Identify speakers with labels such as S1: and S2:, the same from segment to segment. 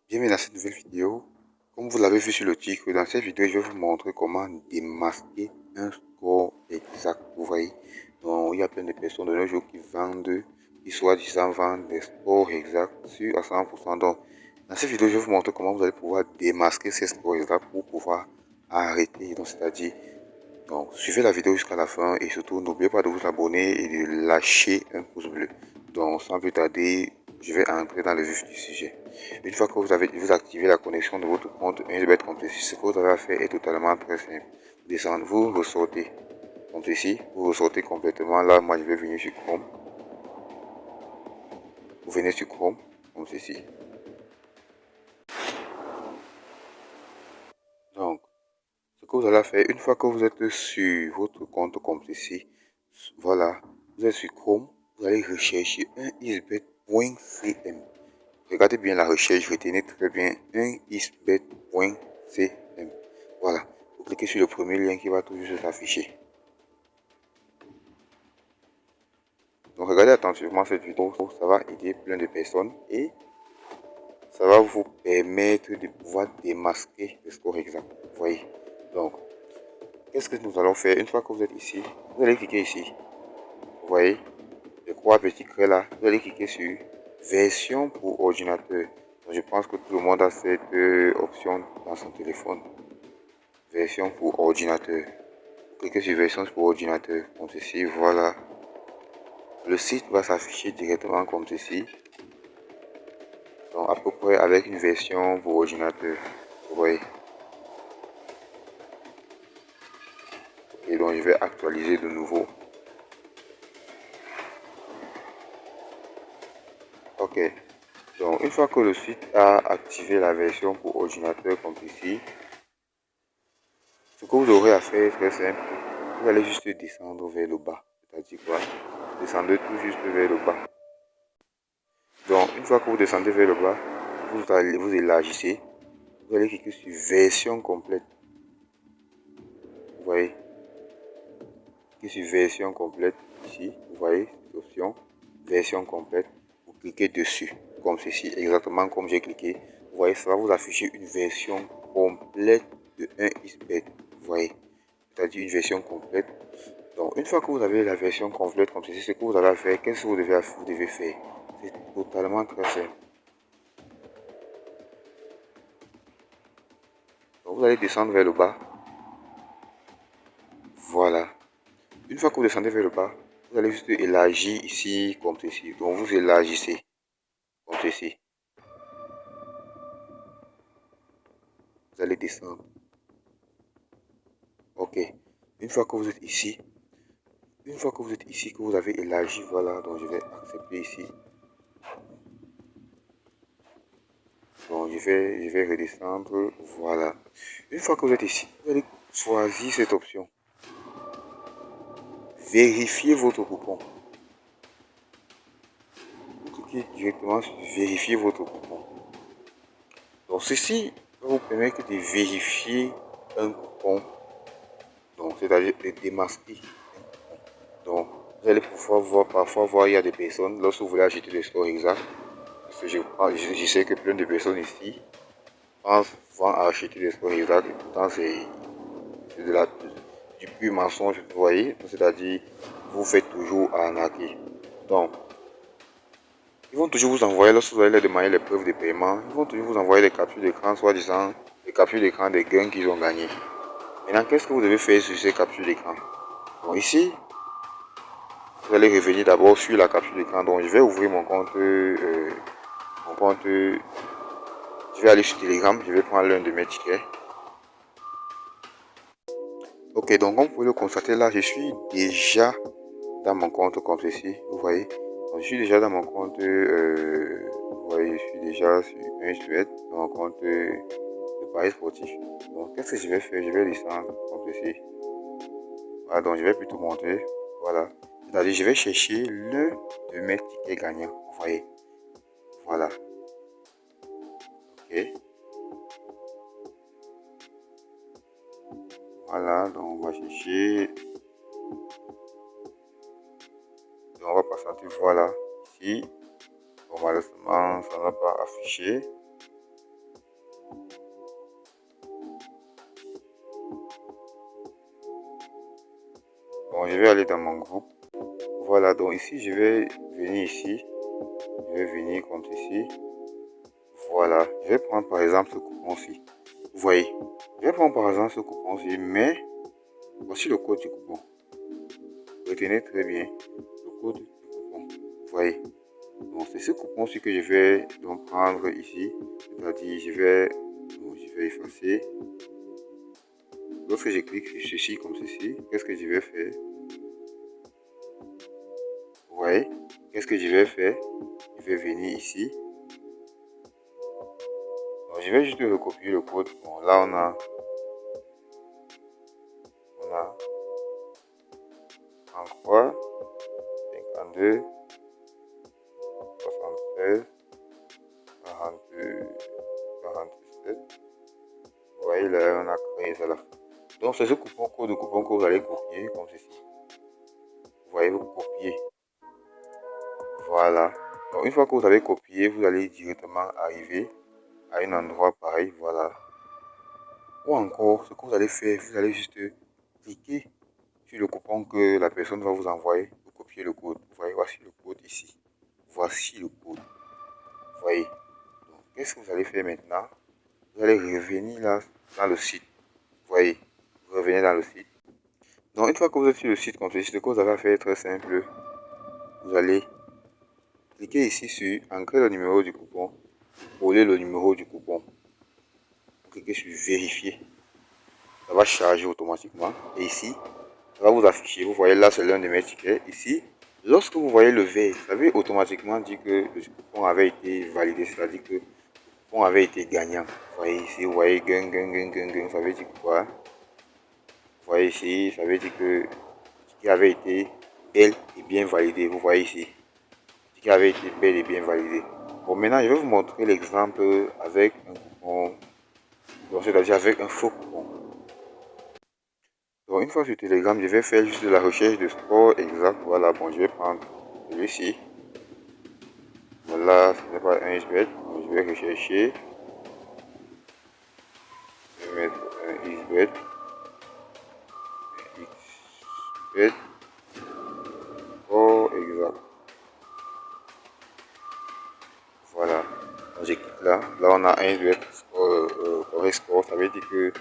S1: Bienvenue dans cette nouvelle vidéo. Comme vous l'avez vu sur le titre, dans cette vidéo, je vais vous montrer comment démasquer un score exact. Vous voyez, donc il y a plein de personnes de nos jours qui vendent, qui soi-disant vendent des scores exacts sur à 100%. Donc, dans cette vidéo, je vais vous montrer comment vous allez pouvoir démasquer ces scores exacts pour pouvoir arrêter. Donc, c'est-à-dire, donc, suivez la vidéo jusqu'à la fin et surtout, n'oubliez pas de vous abonner et de lâcher un pouce bleu. Donc, sans plus tarder, je vais entrer dans le vif du sujet. Une fois que vous activez la connexion de votre compte 1xBet comme ceci, ce que vous avez à faire est totalement très simple. Descendre, vous ressortez comme ceci, vous ressortez complètement. Là, moi, je vais venir sur Chrome. Vous venez sur Chrome comme ceci. Donc, ce que vous allez faire, une fois que vous êtes sur votre compte comme ceci, voilà, vous êtes sur Chrome, vous allez rechercher 1xBet.cm. Regardez bien la recherche, retenez très bien 1xBet.cm. Voilà, vous cliquez sur le premier lien qui va tout juste s'afficher. Donc regardez attentivement cette vidéo, ça va aider plein de personnes et ça va vous permettre de pouvoir démasquer le score exact. Vous voyez. Donc, qu'est-ce que nous allons faire? Une fois que vous êtes ici, vous allez cliquer ici. Vous voyez, les trois petits traits là, vous allez cliquer sur version pour ordinateur. Donc, je pense que tout le monde a cette option dans son téléphone. Version pour ordinateur. Cliquez sur version pour ordinateur, comme ceci, voilà. Le site va s'afficher directement comme ceci. Donc à peu près avec une version pour ordinateur. Vous voyez. Et donc je vais actualiser de nouveau. Ok. Donc une fois que le site a activé la version pour ordinateur comme ici, ce que vous aurez à faire est très simple. Vous allez juste descendre vers le bas. C'est-à-dire quoi? Descendez tout juste vers le bas. Donc une fois que vous descendez vers le bas, vous élargissez. Vous allez cliquer sur version complète. Vous voyez. Cliquez sur version complète ici. Vous voyez cette option. Version complète. Vous cliquez dessus. Comme ceci. Exactement comme j'ai cliqué. Vous voyez, ça va vous afficher une version complète de 1xBet. Vous voyez. C'est-à-dire une version complète. Donc, une fois que vous avez la version complète comme ceci, ce que vous allez faire, qu'est-ce que vous devez faire? C'est totalement très simple. Donc, vous allez descendre vers le bas. Voilà. Une fois que vous descendez vers le bas, vous allez juste élargir ici comme ceci. Donc, vous élargissez comme ceci. Vous allez descendre. Ok. Une fois que vous êtes ici, que vous avez élargi, voilà. Donc, je vais accepter ici. Donc, je vais redescendre. Voilà. Une fois que vous êtes ici, vous allez choisir cette option. Vérifier votre coupon. Vous cliquez directement sur vérifier votre coupon. Donc, ceci va vous permettre de vérifier un coupon. Donc, c'est-à-dire de démasquer. Donc, vous allez pouvoir voir, parfois voir, il y a des personnes, lorsque vous voulez acheter le score exact, parce que je sais que plein de personnes ici pensent souvent à acheter le score exact, et pourtant c'est du pur mensonge, vous voyez, c'est-à-dire vous faites toujours arnaquer. Donc, ils vont toujours vous envoyer, lorsque vous allez leur demander les preuves de paiement, ils vont toujours vous envoyer des captures d'écran, soi-disant des captures d'écran des gains qu'ils ont gagnés. Maintenant, qu'est-ce que vous devez faire sur ces captures d'écran? Bon, ici, vous allez revenir d'abord sur la capture d'écran. Donc, je vais ouvrir mon compte. Je vais aller sur Telegram. Je vais prendre l'un de mes tickets. Ok, donc comme vous pouvez le constater là, je suis déjà dans mon compte comme ceci. Vous voyez, donc, je suis déjà dans mon compte. Vous voyez, je suis déjà sur un Suède dans mon compte de Paris sportif. Donc, qu'est-ce que je vais faire? Je vais descendre comme ceci. Voilà, donc je vais plutôt montrer. Voilà. C'est-à-dire, je vais chercher le de mes tickets gagnants. Vous voyez. Voilà. Ok. Voilà, donc on va chercher. Donc on va patienter. Voilà. Ici. Bon, malheureusement, ça n'a pas affiché. Donc je vais aller dans mon groupe. Voilà, donc ici je vais venir ici. Je vais venir comme ceci. Voilà, je vais prendre par exemple ce coupon-ci. Vous voyez, je vais prendre par exemple ce coupon-ci, mais voici le code du coupon. Retenez très bien le code du coupon. Vous voyez, donc c'est ce coupon-ci que je vais donc prendre ici. C'est-à-dire, je vais effacer. Lorsque je clique sur ceci comme ceci, qu'est-ce que je vais faire? Vous voyez, qu'est-ce que je vais faire? Je vais venir ici. Donc, je vais juste recopier le code. Bon, là on a 33, 52, 73, 42, 47. Vous voyez là, on a créé ça là. Donc c'est ce coupon, code de coupon que vous allez copier comme ceci. Vous voyez, vous copiez. Voilà. Donc une fois que vous avez copié, vous allez directement arriver à un endroit pareil. Voilà. Ou encore, ce que vous allez faire, vous allez juste cliquer sur le coupon que la personne va vous envoyer. Vous copiez le code. Vous voyez, voici le code ici. Voici le code. Vous voyez. Donc, qu'est-ce que vous allez faire maintenant? Vous allez revenir là dans le site. Vous voyez, vous revenez dans le site. Donc, une fois que vous êtes sur le site, comme ceci, ce que vous avez à faire est très simple. Vous allez cliquer ici sur entrer le numéro du coupon, coller le numéro du coupon. Vous cliquez sur vérifier. Ça va charger automatiquement. Et ici, ça va vous afficher. Vous voyez là, c'est l'un de mes tickets. Ici, lorsque vous voyez le vert, ça veut automatiquement dire que le coupon avait été validé, c'est-à-dire que le coupon avait été gagnant. Vous voyez ici, vous voyez gang, gang, gang, gang, gang, ça veut dire quoi? Vous voyez ici, ça veut dire que le ticket avait été bel et bien validé. Vous voyez ici, le ticket avait été bel et bien validé. Bon, maintenant, je vais vous montrer l'exemple avec un coupon, c'est-à-dire avec un faux coupon. Donc une fois sur Telegram, je vais faire juste de la recherche de sport exact. Voilà, bon, je vais prendre celui-ci. Voilà, ce n'est pas un XBet. Donc, je vais rechercher. Je vais mettre un XBet. XBet. Sport exact. Voilà. Donc, je clique là. Là, on a un XBet correct score. Ça veut dire que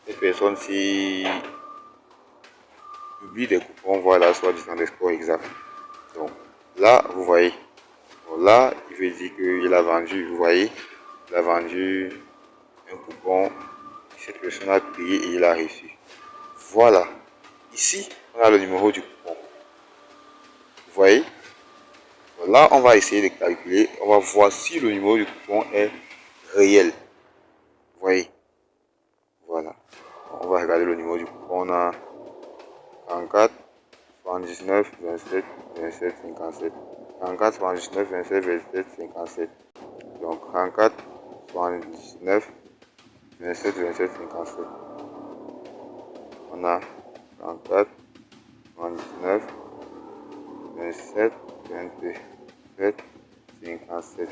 S1: cette personne-ci publie des coupons, voilà, soit disant des scores exacts. Donc là, vous voyez. Bon, là, il veut dire qu'il a vendu, vous voyez, il a vendu un coupon, cette personne a payé et il a reçu. Voilà. Ici, on a le numéro du coupon. Vous voyez? Donc là, on va essayer de calculer. On va voir si le numéro du coupon est réel. Vous voyez? Voilà. On va regarder le numéro du coupon. On a 34, 79, 27, 27, 57. 34, 79, 27, 27, 57. Donc 34, 79, 27, 27, 57. On a 34, 99, 27, 27, 57.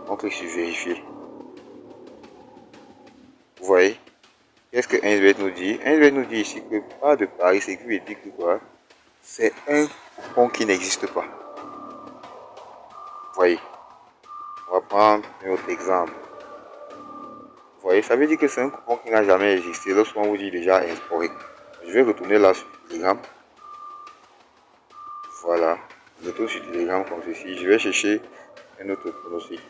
S1: On clique sur vérifier. Vous voyez? Qu'est-ce que 1 nous dit? 1 nous dit ici que pas de pari, c'est qui veut dire que quoi? C'est un coupon qui n'existe pas. Vous voyez? On va prendre un autre exemple. Vous voyez, ça veut dire que c'est un coupon qui n'a jamais existé lorsqu'on vous dit déjà instauré. Je vais retourner là sur Telegram. Voilà. Je retourne sur Telegram comme ceci. Je vais chercher un autre pronostic.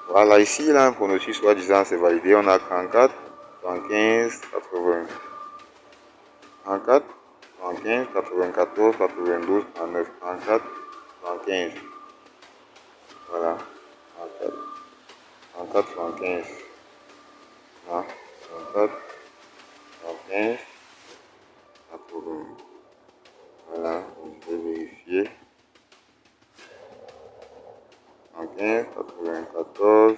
S1: Voilà, ici il a un pronostic soi-disant c'est validé. On a 34, 75, 80. 34, 75, 94, 92, 39. 34, 75. Voilà. 34, 34, 75. 34, 75, 80. Voilà, je vais vérifier. 35, 94,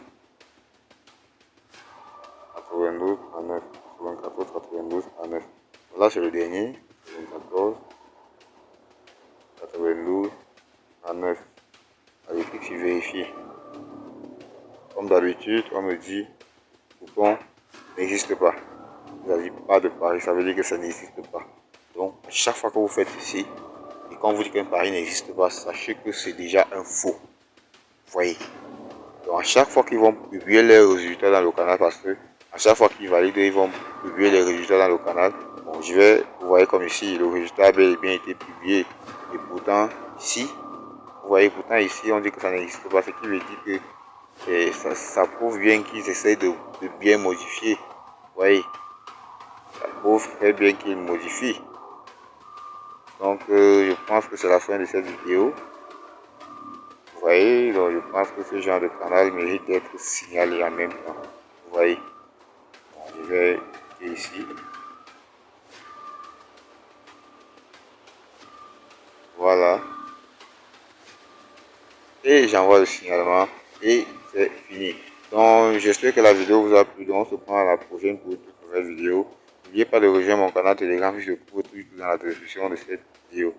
S1: 92, 39. 94, 92, 39. Là, c'est le dernier. 94, 92, 39. Allez, clique sur vérifier. Comme d'habitude, on me dit coupon n'existe pas. Il n'y a pas de pari, ça veut dire que ça n'existe pas. Donc, chaque fois que vous faites ceci, et quand on vous dit qu'un pari n'existe pas, sachez que c'est déjà un faux. Vous voyez. Donc, à chaque fois qu'ils vont publier les résultats dans le canal, parce que à chaque fois qu'ils valident, ils vont publier les résultats dans le canal. Bon, vous voyez comme ici, le résultat a bel et bien été publié. Et pourtant, ici, vous voyez, pourtant ici, on dit que ça n'existe pas, ce qui veut dire que ça prouve bien qu'ils essaient de bien modifier. Vous voyez, ça prouve très bien qu'ils modifient. Donc, je pense que c'est la fin de cette vidéo. Vous voyez, donc je pense que ce genre de canal mérite d'être signalé en même temps. Vous voyez, bon, je vais cliquer ici. Voilà. Et j'envoie le signalement et c'est fini. Donc, j'espère que la vidéo vous a plu. Donc, on se prend à la prochaine pour une toute nouvelle vidéo. N'oubliez pas de rejoindre mon canal Telegram, je se trouve tout dans la description de cette vidéo.